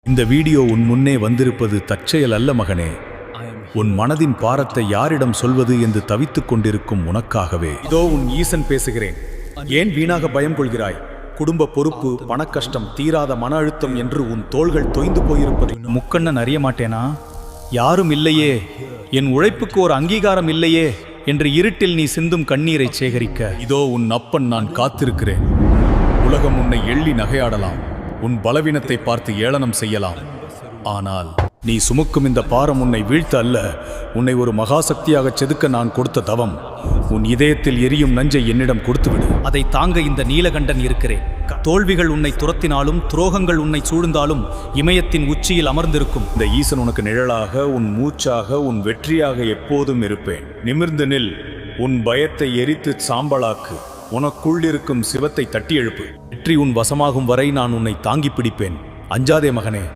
இந்த வீடியோ உன் முன்னே வந்திருப்பது தற்செயல் அல்ல மகனே. உன் மனதின் பாரத்தை யாரிடம் சொல்வது என்று தவித்துக் கொண்டிருக்கும் உனக்காகவே. இதோ உன் ஈசன் பேசுகிறேன். ஏன் வீணாக பயம் கொள்கிறாய்? குடும்ப பொறுப்பு, பணக்கஷ்டம், தீராத மன அழுத்தம் என்று உன் தோள்கள் தொய்ந்து போயிருப்பது. முக்கண்ணன் அறிய மாட்டேனா? யாரும் இல்லையே, என் உழைப்புக்கு ஒரு அங்கீகாரம் இல்லையே என்று இருட்டில் நீ சிந்தும் கண்ணீரை சேகரிக்க இதோ உன் அப்பன் நான் காத்திருக்கிறேன். உலகம் உன்னை எள்ளி நகையாடலாம், உன் பலவீனத்தை பார்த்து ஏளனம் செய்யலாம். ஆனால் நீ சுமக்கும் இந்த பாரம் உன்னை வீழ்த்த அல்ல, உன்னை ஒரு மகாசக்தியாக செதுக்க நான் கொடுத்த தவம். உன் இதயத்தில் எரியும் நஞ்சை என்னிடம் கொடுத்துவிடு. அதை தாங்க இந்த நீலகண்டன் இருக்கிறேன். தோல்விகள் உன்னை துரத்தினாலும், துரோகங்கள் உன்னை சூழ்ந்தாலும் இமயத்தின் உச்சியில் அமர்ந்திருக்கும் இந்த ஈசன் உனக்கு நிழலாக, உன் மூச்சாக, உன் வெற்றியாக எப்போதும் இருப்பேன். நிமிர்ந்து நில், உன் பயத்தை எரித்து சாம்பலாக்கு, உனக்குள்ளிருக்கும் சிவத்தை தட்டி எழுப்பு. வெற்றி உன் வசமாகும் வரை நான் உன்னை தாங்கி பிடிப்பேன். அஞ்சாதே மகனே.